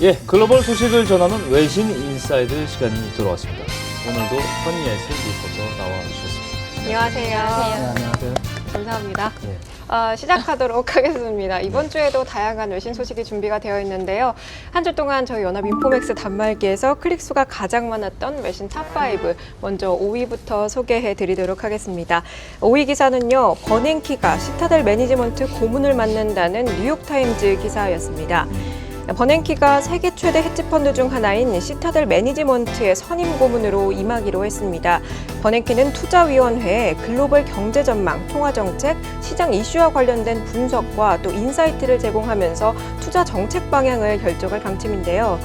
예, 글로벌 소식을 전하는 외신 인사이드 시간이 돌아왔습니다. 오늘도 허니예슬 리포터 나와주셨습니다. 안녕하세요. 안녕하세요. 감사합니다. 예. 시작하도록 하겠습니다. 이번 주에도 다양한 외신 소식이 준비가 되어 있는데요. 한 주 동안 저희 연합 인포맥스 단말기에서 클릭수가 가장 많았던 외신 탑5 먼저 5위부터 소개해 드리도록 하겠습니다. 5위 기사는요. 버냉키가 시타델 매니지먼트 고문을 맡는다는 뉴욕타임즈 기사였습니다. 버냉키가 세계 최대 헤지펀드 중 하나인 시타델 매니지먼트의 선임 고문으로 임하기로 했습니다. 버냉키는 투자위원회에 글로벌 경제 전망, 통화 정책, 시장 이슈와 관련된 분석과 또 인사이트를 제공하면서 투자 정책 방향을 결정할 방침인데요.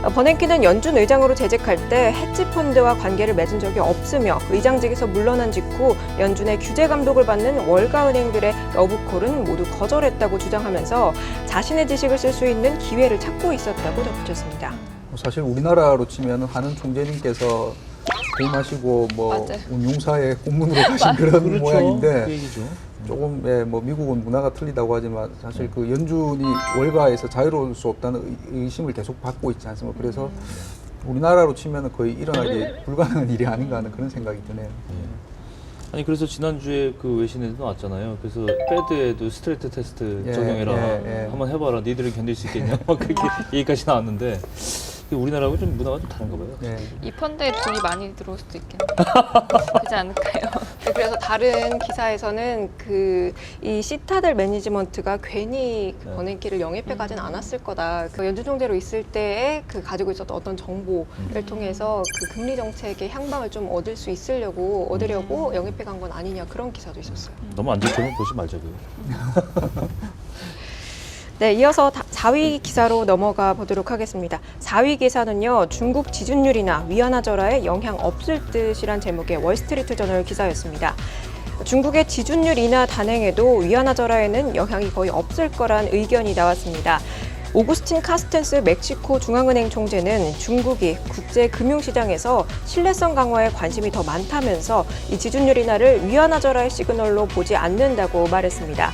버냉키는 연준 의장으로 재직할 때 헤지펀드와 관계를 맺은 적이 없으며 의장직에서 물러난 직후 연준의 규제 감독을 받는 월가은행들의 러브콜은 모두 거절했다고 주장하면서 자신의 지식을 쓸 수 있는 기회를 찾고 있었다고 덧붙였습니다. 사실 우리나라로 치면 한은 총재님께서 부임하시고 맞아요. 운용사의 공문으로 가신 그런 그렇죠. 모양인데 그 얘기죠. 조금 미국은 문화가 틀리다고 하지만 사실 그 연준이 월가에서 자유로울 수 없다는 의심을 계속 받고 있지 않습니까? 그래서 우리나라로 치면 거의 일어나기 불가능한 일이 아닌가 하는 그런 생각이 드네요. 아니 그래서 지난주에 그 외신에도 나왔잖아요. 그래서 패드에도 스트레스 테스트 예, 적용해라. 예. 한번 해봐라. 니들은 견딜 수 있겠냐. 막 그렇게 얘기까지 나왔는데 우리나라하고 좀 문화가 좀 다른가 봐요. 예. 이 펀드에 돈이 많이 들어올 수도 있겠네요. 그렇지 않을까요? 네, 그래서 다른 기사에서는 이 시타델 매니지먼트가 괜히 그 네. 버냉키를 영입해 가진 않았을 거다. 그 연준 총재로 있을 때에 그 가지고 있었던 어떤 정보를 통해서 그 금리 정책의 향방을 좀 얻으려고 영입해 간 건 아니냐 그런 기사도 있었어요. 너무 안 좋게만 보지 말자고요. 네, 이어서 4위 기사로 넘어가 보도록 하겠습니다. 4위 기사는요, 중국 지준율이나 위안화절하에 영향 없을 듯이란 제목의 월스트리트 저널 기사였습니다. 중국의 지준율 인하 단행에도 위안화절하에는 영향이 거의 없을 거란 의견이 나왔습니다. 오구스틴 카스텐스 멕시코 중앙은행 총재는 중국이 국제 금융시장에서 신뢰성 강화에 관심이 더 많다면서 이 지준율 인하를 위안화절하의 시그널로 보지 않는다고 말했습니다.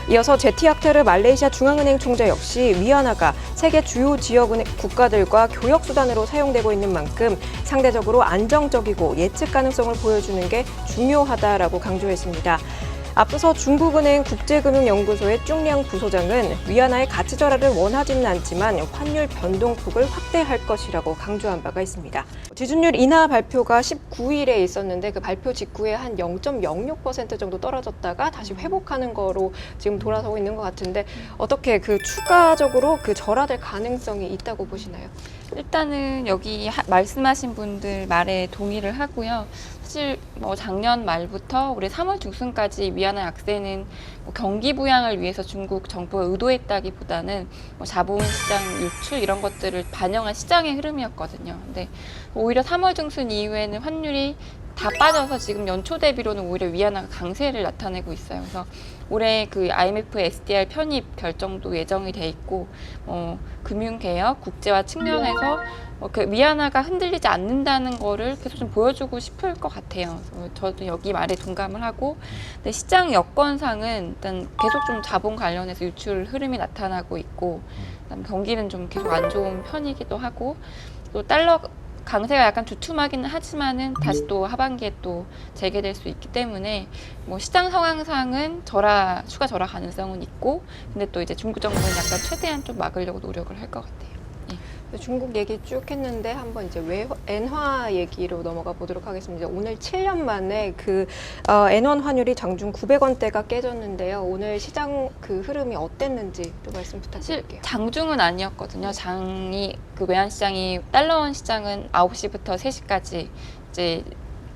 이어서 제티약테르 말레이시아 중앙은행 총재 역시 위안화가 세계 주요 지역 국가들과 교역 수단으로 사용되고 있는 만큼 상대적으로 안정적이고 예측 가능성을 보여주는 게 중요하다라고 강조했습니다. 앞서서 중국은행 국제금융연구소의 중량 부소장은 위안화의 가치 절하를 원하지는 않지만 환율 변동폭을 확대할 것이라고 강조한 바가 있습니다. 지준율 인하 발표가 19일에 있었는데 그 발표 직후에 한 0.06% 정도 떨어졌다가 다시 회복하는 거로 지금 돌아서고 있는 것 같은데 어떻게 그 추가적으로 그 절하될 가능성이 있다고 보시나요? 일단은 여기 말씀하신 분들 말에 동의를 하고요. 사실 작년 말부터 올해 3월 중순까지 위안화 약세는 경기 부양을 위해서 중국 정부가 의도했다기보다는 자본시장 유출 이런 것들을 반영한 시장의 흐름이었거든요. 근데 오히려 3월 중순 이후에는 환율이 다 빠져서 지금 연초 대비로는 오히려 위안화가 강세를 나타내고 있어요. 그래서 올해 그 IMF SDR 편입 결정도 예정이 돼 있고 금융개혁, 국제화 측면에서 그 위안화가 흔들리지 않는다는 거를 계속 좀 보여주고 싶을 것 같아요. 그래서 저도 여기 말에 동감을 하고, 근데 시장 여건상은 일단 계속 좀 자본 관련해서 유출 흐름이 나타나고 있고, 그다음에 경기는 좀 계속 안 좋은 편이기도 하고, 또 달러 강세가 약간 두툼하기는 하지만은 다시 또 하반기에 또 재개될 수 있기 때문에 시장 상황상은 추가 절하 가능성은 있고, 근데 또 이제 중국 정부는 약간 최대한 좀 막으려고 노력을 할 것 같아요. 중국 얘기 쭉 했는데 한번 이제 엔화 얘기로 넘어가 보도록 하겠습니다. 오늘 7년 만에 엔원 환율이 장중 900원대가 깨졌는데요. 오늘 시장 그 흐름이 어땠는지 또 말씀 사실 부탁드릴게요. 장중은 아니었거든요. 그 외환시장이 달러원 시장은 9시부터 3시까지 이제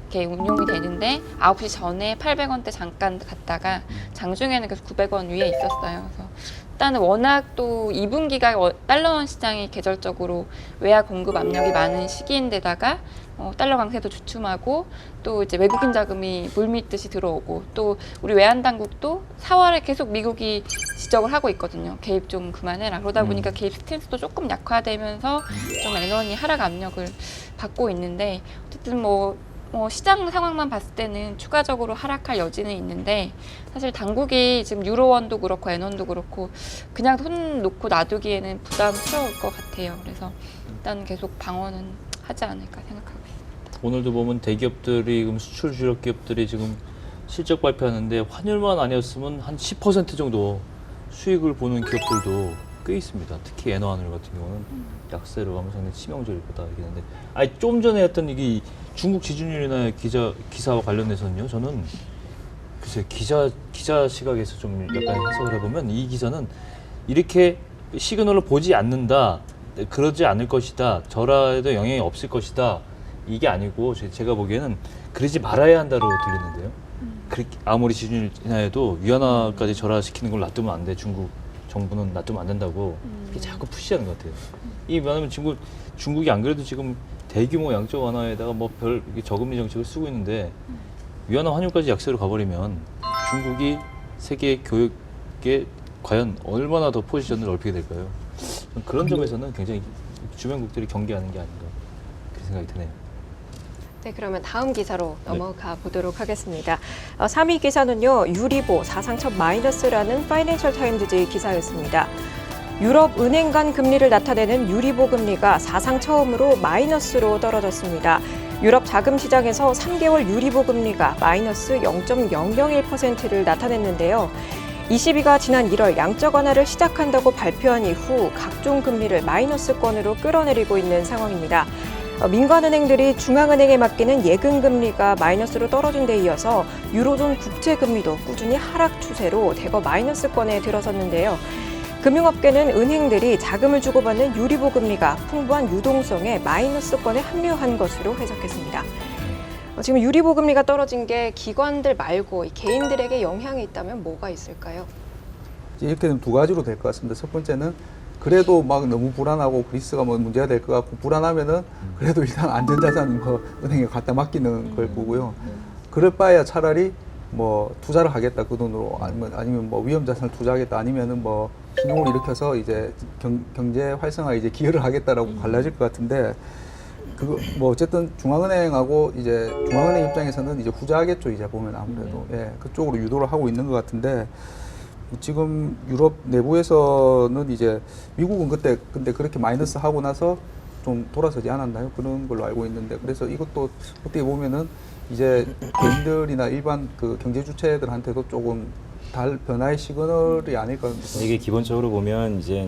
이렇게 운용이 되는데 9시 전에 800원대 잠깐 갔다가 장중에는 계속 900원 위에 있었어요. 그래서 일단은 워낙 또 2분기가 달러원 시장이 계절적으로 외화 공급 압력이 많은 시기인데다가 달러 강세도 주춤하고 또 이제 외국인 자금이 물밀듯이 들어오고 또 우리 외환 당국도 4월에 계속 미국이 지적을 하고 있거든요. 개입 좀 그만해라. 그러다 보니까 개입 스탠스도 조금 약화되면서 좀 엔원이 하락 압력을 받고 있는데 어쨌든 시장 상황만 봤을 때는 추가적으로 하락할 여지는 있는데 사실 당국이 지금 유로원도 그렇고 엔원도 그렇고 그냥 손 놓고 놔두기에는 부담스러울 것 같아요. 그래서 일단 계속 방어는 하지 않을까 생각하고 있습니다. 오늘도 보면 대기업들이 지금 수출 주력 기업들이 지금 실적 발표하는데 환율만 아니었으면 한 10% 정도 수익을 보는 기업들도 꽤 있습니다. 특히 엔화환율 같은 경우는 약세로 가면 상당히 치명적일 거다 얘기했는데, 아니 좀 전에 했던 이게 중국 지준율이나 기사와 관련해서는요, 저는 글쎄 기자 시각에서 좀 약간 해석을 해보면 이 기사는 이렇게 시그널을 보지 않는다, 그러지 않을 것이다, 절하에도 영향이 없을 것이다, 이게 아니고 제가 보기에는 그러지 말아야 한다로 들리는데요. 아무리 지준율 인하해도 위안화까지 절하시키는 걸 놔두면 안 돼. 중국 정부는 놔두면 안 된다고 이게 자꾸 푸시하는 것 같아요. 왜냐하면 중국이 안 그래도 지금 대규모 양적 완화에다가 뭐 별 저금리 정책을 쓰고 있는데 위안화 환율까지 약세로 가버리면 중국이 세계 교역에 과연 얼마나 더 포지션을 넓히게 될까요? 그런 점에서는 굉장히 주변국들이 경계하는 게 아닌가 그런 생각이 드네요. 네, 그러면 다음 기사로 넘어가 보도록 하겠습니다. 3위 기사는요, 유리보 사상 첫 마이너스라는 파이낸셜 타임즈의 기사였습니다. 유럽 은행 간 금리를 나타내는 유리보 금리가 사상 처음으로 마이너스로 떨어졌습니다. 유럽 자금 시장에서 3개월 유리보 금리가 마이너스 0.001%를 나타냈는데요. ECB가 지난 1월 양적 완화를 시작한다고 발표한 이후 각종 금리를 마이너스권으로 끌어내리고 있는 상황입니다. 민간은행들이 중앙은행에 맡기는 예금금리가 마이너스로 떨어진 데 이어서 유로존 국채금리도 꾸준히 하락 추세로 대거 마이너스권에 들어섰는데요. 금융업계는 은행들이 자금을 주고받는 유리보 금리가 풍부한 유동성에 마이너스권에 합류한 것으로 해석했습니다. 지금 유리보 금리가 떨어진 게 기관들 말고 개인들에게 영향이 있다면 뭐가 있을까요? 이렇게 되면 두 가지로 될 것 같습니다. 첫 번째는 그래도 막 너무 불안하고 그리스가 뭐 문제가 될 것 같고 불안하면은 그래도 일단 안전자산 뭐 은행에 갖다 맡기는 걸 보고요. 그럴 바에야 차라리 뭐 투자를 하겠다 그 돈으로 아니면 뭐 위험자산을 투자하겠다 아니면은 뭐 신용을 일으켜서 이제 경제 활성화에 이제 기여를 하겠다라고 갈라질 것 같은데 그거 뭐 어쨌든 중앙은행하고 이제 중앙은행 입장에서는 이제 후자하겠죠 이제 보면 아무래도 예 그쪽으로 유도를 하고 있는 것 같은데. 지금 유럽 내부에서는 이제 미국은 근데 그렇게 마이너스 하고 나서 좀 돌아서지 않았나요? 그런 걸로 알고 있는데 그래서 이것도 어떻게 보면은 이제 개인들이나 일반 그 경제 주체들한테도 조금 변화의 시그널이 아닐까. 이게 기본적으로 보면 이제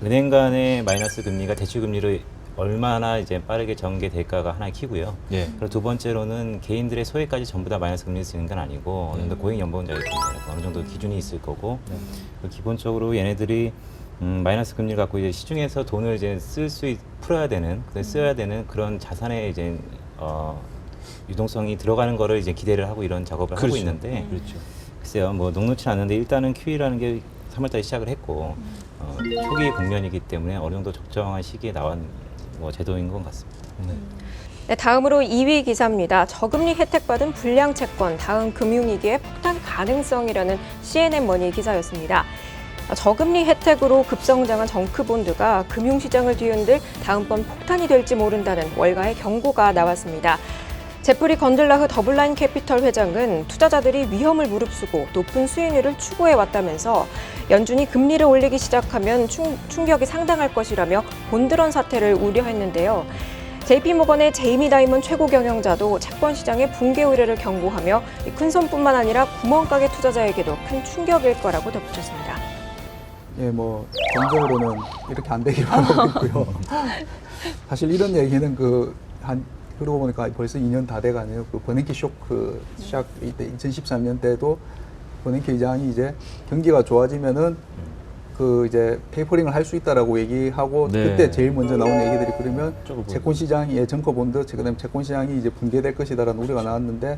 은행 간의 마이너스 금리가 대출 금리를 얼마나 이제 빠르게 전개될까가 하나의 키고요. 예. 그리고 두 번째로는 개인들의 소액까지 전부 다 마이너스 금리를 쓰는 건 아니고 어느 정도 고액 연봉자이기 때문에 어느 정도 기준이 있을 거고 기본적으로 얘네들이 마이너스 금리를 갖고 이제 시중에서 돈을 이제 풀어야 되는, 써야 되는 그런 자산의 이제 유동성이 들어가는 거를 이제 기대를 하고 이런 작업을 하고 있는데 그렇죠. 글쎄요, 뭐 녹록치 않은데 일단은 QE라는 게 3월달에 시작을 했고 초기 국면이기 때문에 어느 정도 적정한 시기에 나온 제도인 것 같습니다. 네, 다음으로 2위 기사입니다. 저금리 혜택받은 불량 채권, 다음 금융위기의 폭탄 가능성이라는 CNN 머니 기사였습니다. 저금리 혜택으로 급성장한 정크본드가 금융시장을 뒤흔들 다음번 폭탄이 될지 모른다는 월가의 경고가 나왔습니다. 제프리 건들라흐 더블라인 캐피털 회장은 투자자들이 위험을 무릅쓰고 높은 수익률을 추구해왔다면서 연준이 금리를 올리기 시작하면 충격이 상당할 것이라며 본드런 사태를 우려했는데요. JP모건의 제이미 다이먼 최고 경영자도 채권 시장의 붕괴 우려를 경고하며 큰 손뿐만 아니라 구멍가게 투자자에게도 큰 충격일 거라고 덧붙였습니다. 예, 뭐 개인적으로는 이렇게 안 되기를 바라고 있고요. 사실 이런 얘기는 그러고 보니까 벌써 2년 다 돼가네요. 그 버냉키 쇼크 시작 이때 2013년 때도 버냉키 의장이 이제 경기가 좋아지면은 그 이제 페이퍼링을 할 수 있다라고 얘기하고 네. 그때 제일 먼저 나온 얘기들이 그러면 저거 채권 시장이 정커본드 그다음에 채권 시장이 이제 붕괴될 것이다라는 우려가 나왔는데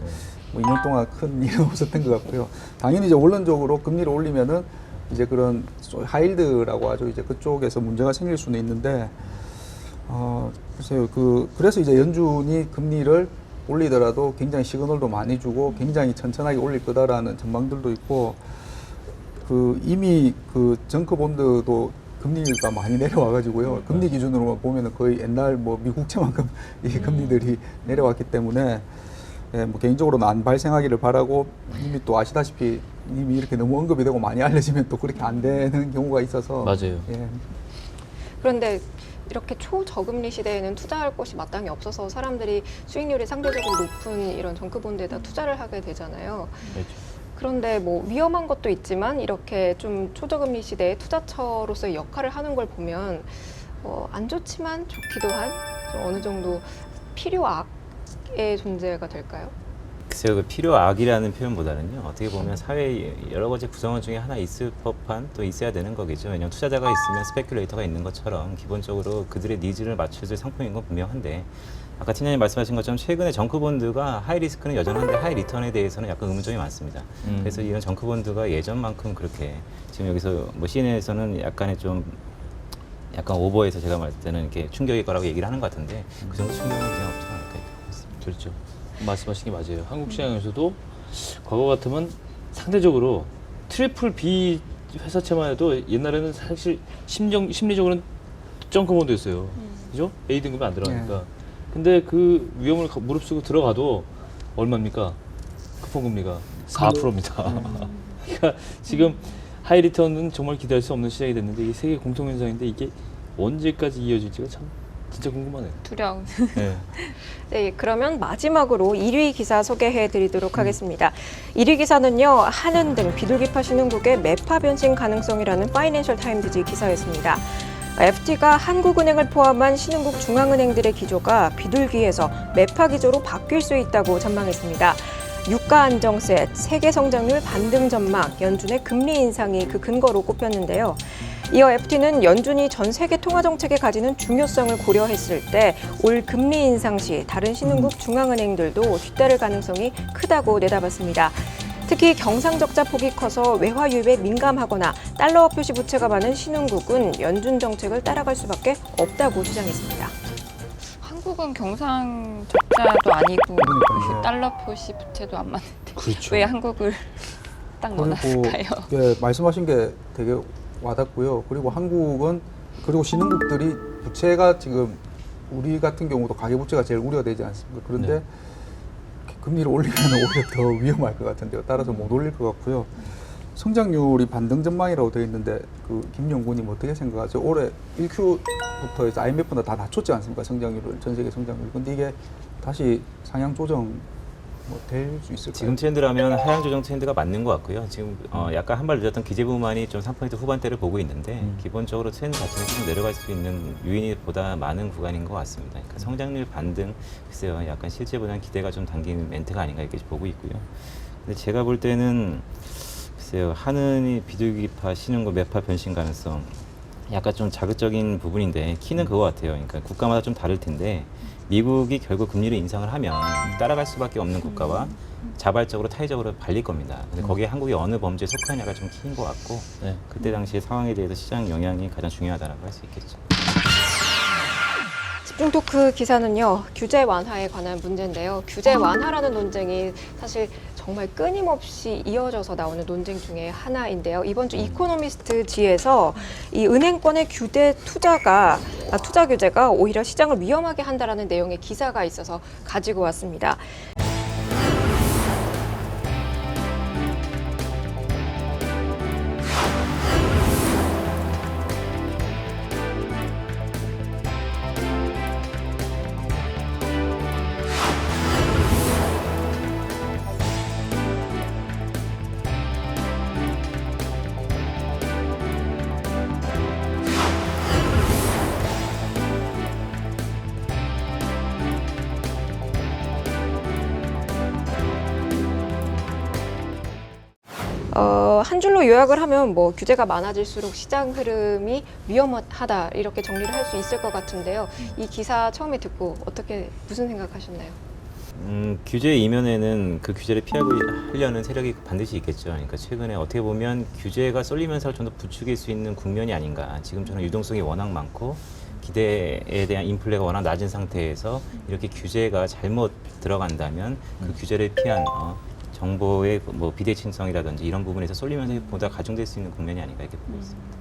뭐 2년 동안 큰 일은 없었던 것 같고요. 당연히 이제 원론적으로 금리를 올리면은 이제 그런 하이힐드라고 하죠. 이제 그쪽에서 문제가 생길 수는 있는데. 글쎄요. 그래서 이제 연준이 금리를 올리더라도 굉장히 시그널도 많이 주고 굉장히 천천하게 올릴 거다라는 전망들도 있고, 이미 정크본드도 금리가 많이 내려와가지고요. 금리 기준으로 보면은 거의 옛날 뭐 미국채만큼 이 금리들이 내려왔기 때문에 예, 뭐 개인적으로는 안 발생하기를 바라고 이미 또 아시다시피 이미 이렇게 너무 언급이 되고 많이 알려지면 또 그렇게 안 되는 경우가 있어서 맞아요. 예. 그런데 이렇게 초저금리 시대에는 투자할 곳이 마땅히 없어서 사람들이 수익률이 상대적으로 높은 이런 정크본드에다 투자를 하게 되잖아요. 그렇죠. 그런데 뭐 위험한 것도 있지만 이렇게 좀 초저금리 시대에 투자처로서의 역할을 하는 걸 보면 안 좋지만 좋기도 한 좀 어느 정도 필요악의 존재가 될까요? 글쎄요, 그 필요악이라는 표현보다는요, 어떻게 보면 사회의 여러 가지 구성원 중에 하나 있을 법한 또 있어야 되는 거겠죠. 왜냐하면 투자자가 있으면 스페큘레이터가 있는 것처럼 기본적으로 그들의 니즈를 맞춰줄 상품인 건 분명한데, 아까 팀장님 말씀하신 것처럼 최근에 정크본드가 하이 리스크는 여전한데 하이 리턴에 대해서는 약간 의문점이 많습니다. 그래서 이런 정크본드가 예전만큼 그렇게 지금 여기서 뭐 CNN에서는 약간의 좀 약간 오버해서 제가 말할 때는 이렇게 충격일 거라고 얘기를 하는 것 같은데 그 정도 충격은 그냥 없지 않을까 이렇게 보고 있습니다. 그렇죠. 말씀하신 게 맞아요. 한국 시장에서도 과거 같으면 상대적으로 트리플 B 회사채만 해도 옛날에는 사실 심리적으로는 정크본드였어요. 그죠? A 등급이 안 들어가니까. 근데 그 위험을 무릅쓰고 들어가도 얼마입니까? 쿠폰 금리가 4%입니다. 그러니까 지금 하이 리턴은 정말 기대할 수 없는 시장이 됐는데 이게 세계 공통 현상인데 이게 언제까지 이어질지가 참 진짜 궁금하네요. 두려운. 네. 네, 그러면 마지막으로 1위 기사 소개해 드리도록 하겠습니다. 1위 기사는요, 한은등 비둘기파 신흥국의 매파 변신 가능성이라는 파이낸셜 타임즈 기사였습니다. FT가 한국은행을 포함한 신흥국 중앙은행들의 기조가 비둘기에서 매파 기조로 바뀔 수 있다고 전망했습니다. 유가 안정세, 세계 성장률 반등 전망, 연준의 금리 인상이 그 근거로 꼽혔는데요. 이어 FT는 연준이 전 세계 통화 정책에 가지는 중요성을 고려했을 때 올 금리 인상 시 다른 신흥국 중앙은행들도 뒤따를 가능성이 크다고 내다봤습니다. 특히 경상적자 폭이 커서 외화 유입에 민감하거나 달러 표시 부채가 많은 신흥국은 연준 정책을 따라갈 수밖에 없다고 주장했습니다. 한국은 경상 적자도 아니고 그러니까요. 그 달러 표시 부채도 안 맞는데 그렇죠. 왜 한국을 딱 그리고 넣어놨을까요? 예, 말씀하신 게 되게 와닿고요. 그리고 한국은 그리고 신흥국들이 부채가 지금 우리 같은 경우도 가계부채가 제일 우려되지 않습니까? 그런데 네. 금리를 올리면 오히려 더 위험할 것 같은데요. 따라서 못 올릴 것 같고요. 성장률이 반등 전망이라고 되어 있는데 그 김영구님 어떻게 생각하세요? 올해 1Q부터 해서 IMF보다 다 낮췄지 않습니까? 성장률을 전 세계 성장률. 근데 이게 다시 상향 조정 될 수 있을까요? 지금 트렌드라면 하향 조정 트렌드가 맞는 것 같고요. 지금 약간 한 발 늦었던 기재부만이 좀 3% 후반대를 보고 있는데 기본적으로 트렌드 자체는 좀 내려갈 수 있는 요인이 보다 많은 구간인 것 같습니다. 그러니까 성장률 반등, 글쎄요, 약간 실제보다는 기대가 좀 담긴 멘트가 아닌가 이렇게 보고 있고요. 근데 제가 볼 때는 글쎄요, 한은이 비둘기파, 신흥국 매파 변신 가능성 약간 좀 자극적인 부분인데 키는 그거 같아요. 그러니까 국가마다 좀 다를 텐데 미국이 결국 금리를 인상을 하면 따라갈 수밖에 없는 국가와 자발적으로 타의적으로 발릴 겁니다. 근데 거기에 한국이 어느 범주에 속하냐가 좀 키인 것 같고 네. 그때 당시의 상황에 대해서 시장 영향이 가장 중요하다고 할 수 있겠죠. 집중 토크 기사는요, 규제 완화에 관한 문제인데요. 규제 완화라는 논쟁이 사실 정말 끊임없이 이어져서 나오는 논쟁 중에 하나인데요. 이번 주 이코노미스트 지에서 이 은행권의 투자 규제가 오히려 시장을 위험하게 한다라는 내용의 기사가 있어서 가지고 왔습니다. 한 줄로 요약을 하면 뭐 규제가 많아질수록 시장 흐름이 위험하다 이렇게 정리를 할 수 있을 것 같은데요. 이 기사 처음에 듣고 무슨 생각하셨나요? 규제 이면에는 그 규제를 피하려는 세력이 반드시 있겠죠. 그러니까 최근에 어떻게 보면 규제가 쏠리면서 좀 더 부추길 수 있는 국면이 아닌가. 지금처럼 유동성이 워낙 많고 기대에 대한 인플레가 워낙 낮은 상태에서 이렇게 규제가 잘못 들어간다면 그 규제를 피한 정보의 뭐 비대칭성이라든지 이런 부분에서 쏠리면서 보다 가중될 수 있는 국면이 아닌가 이렇게 보고 있습니다.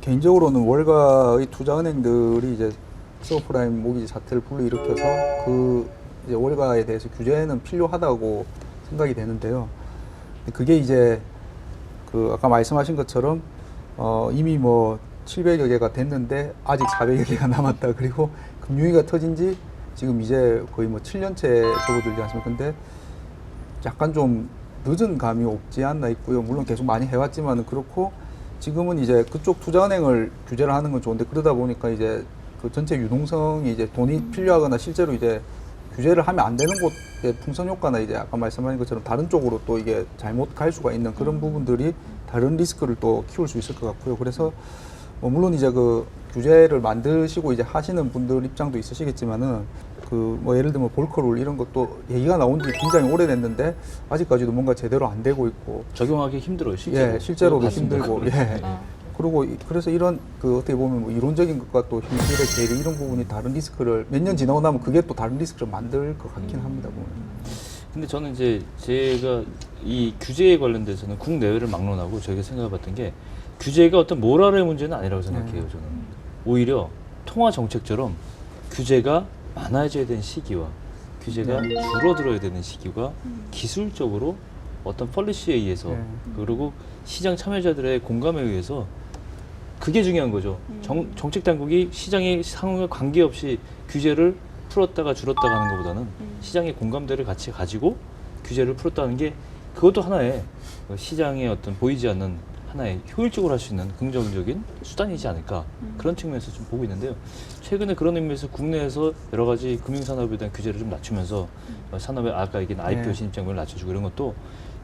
개인적으로는 월가의 투자은행들이 이제 서브프라임 모기지 사태를 불러일으켜서 그 이제 월가에 대해서 규제는 필요하다고 생각이 되는데요. 근데 그게 이제 그 아까 말씀하신 것처럼 이미 뭐 700여 개가 됐는데 아직 400여 개가 남았다. 그리고 금융위기가 터진 지 지금 이제 거의 뭐 7년째 접어들지 않습니까? 근데 약간 좀 늦은 감이 없지 않나 있고요. 물론 계속 많이 해왔지만은 그렇고 지금은 이제 그쪽 투자은행을 규제를 하는 건 좋은데 그러다 보니까 이제 그 전체 유동성이 이제 돈이 필요하거나 실제로 이제 규제를 하면 안 되는 곳의 풍선 효과나 이제 아까 말씀하신 것처럼 다른 쪽으로 또 이게 잘못 갈 수가 있는 그런 부분들이 다른 리스크를 또 키울 수 있을 것 같고요. 그래서 뭐 물론 이제 그 규제를 만드시고 이제 하시는 분들 입장도 있으시겠지만은 그 뭐 예를 들면 볼커룰 이런 것도 얘기가 나온 지 굉장히 오래됐는데 아직까지도 뭔가 제대로 안 되고 있고 적용하기 힘들어요. 실제로. 예, 실제로도 봤습니다. 힘들고 네. 예. 그리고 그래서 이런 그 어떻게 보면 뭐 이론적인 것과 또 현실의 괴리 이런 부분이 다른 리스크를 몇 년 지나고 나면 그게 또 다른 리스크를 만들 것 같긴 합니다. 보면. 근데 저는 이제 제가 이 규제에 관련돼서는 국내외를 막론하고 저희가 생각해봤던 게 규제가 어떤 모랄의 문제는 아니라고 생각해요. 저는 오히려 통화 정책처럼 규제가 많아져야 되는 시기와 규제가 줄어들어야 되는 시기가 기술적으로 어떤 폴리시에 의해서 그리고 시장 참여자들의 공감에 의해서 그게 중요한 거죠. 정책 당국이 시장의 상황과 관계없이 규제를 풀었다가 줄었다가 하는 것보다는 시장의 공감대를 같이 가지고 규제를 풀었다는 게 그것도 하나의 시장의 어떤 보이지 않는 하나의 효율적으로 할 수 있는 긍정적인 수단이지 않을까 그런 측면에서 좀 보고 있는데요. 최근에 그런 의미에서 국내에서 여러 가지 금융산업에 대한 규제를 좀 낮추면서 산업의 아까 얘기한 IPO 진입장벽을 낮춰주고 이런 것도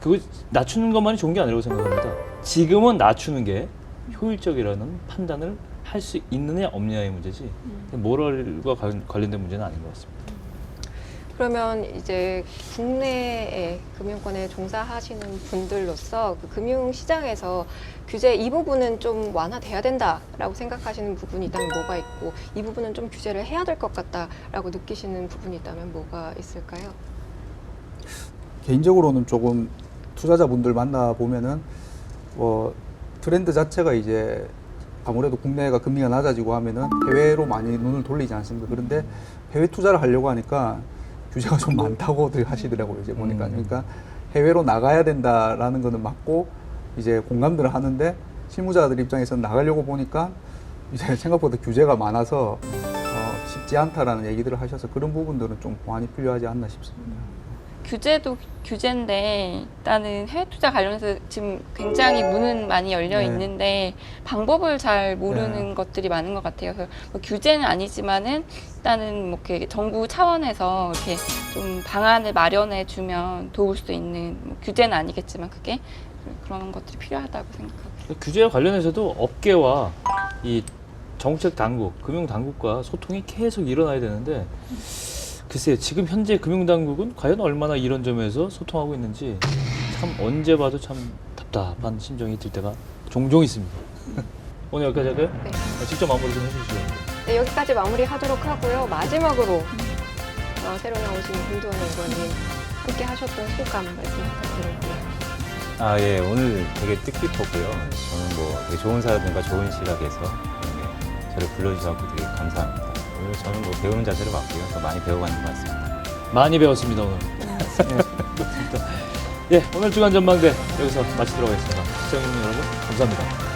그거 낮추는 것만이 좋은 게 아니라고 생각합니다. 지금은 낮추는 게 효율적이라는 판단을 할 수 있느냐 없느냐의 문제지 모럴과 관련된 문제는 아닌 것 같습니다. 그러면 이제 국내에 금융권에 종사하시는 분들로서 그 금융시장에서 규제 이 부분은 좀 완화돼야 된다라고 생각하시는 부분이 있다면 뭐가 있고 이 부분은 좀 규제를 해야 될 것 같다라고 느끼시는 부분이 있다면 뭐가 있을까요? 개인적으로는 조금 투자자분들 만나 보면은 트렌드 자체가 이제 아무래도 국내가 금리가 낮아지고 하면은 해외로 많이 눈을 돌리지 않습니까? 그런데 해외 투자를 하려고 하니까 규제가 좀 많다고들 하시더라고요. 이제 보니까 그러니까 해외로 나가야 된다라는 거는 맞고 이제 공감들을 하는데 실무자들 입장에서는 나가려고 보니까 이제 생각보다 규제가 많아서 쉽지 않다라는 얘기들을 하셔서 그런 부분들은 좀 보완이 필요하지 않나 싶습니다. 규제도 규제인데 일단은 해외 투자 관련해서 지금 굉장히 문은 많이 열려 네. 있는데 방법을 잘 모르는 네. 것들이 많은 것 같아요. 그래서 뭐 규제는 아니지만은 일단은 뭐 이렇게 정부 차원에서 이렇게 좀 방안을 마련해 주면 도울 수 있는 뭐 규제는 아니겠지만 그게 그런 것들이 필요하다고 생각합니다. 규제와 관련해서도 업계와 이 정책 당국, 금융 당국과 소통이 계속 일어나야 되는데 글쎄요, 지금 현재 금융당국은 과연 얼마나 이런 점에서 소통하고 있는지 참 언제 봐도 참 답답한 심정이 들 때가 종종 있습니다. 오늘 여기까지 할까요? 네. 직접 마무리 좀 해주시죠. 네, 여기까지 마무리하도록 하고요. 마지막으로 새로 나오신 김두원 의원님 함께 하셨던 소감 말씀 부탁드릴게요. 예, 오늘 되게 뜻깊었고요. 저는 뭐 되게 좋은 사람들과 좋은 시각에서 저를 불러주셔서 되게 감사합니다. 오늘 저는 뭐 배우는 자세로 봤고요. 더 많이 배워가는 것 같습니다. 많이 배웠습니다 오늘. 예, 오늘 주간 전망대 여기서 마치도록 하겠습니다. 시청해주신 여러분 감사합니다.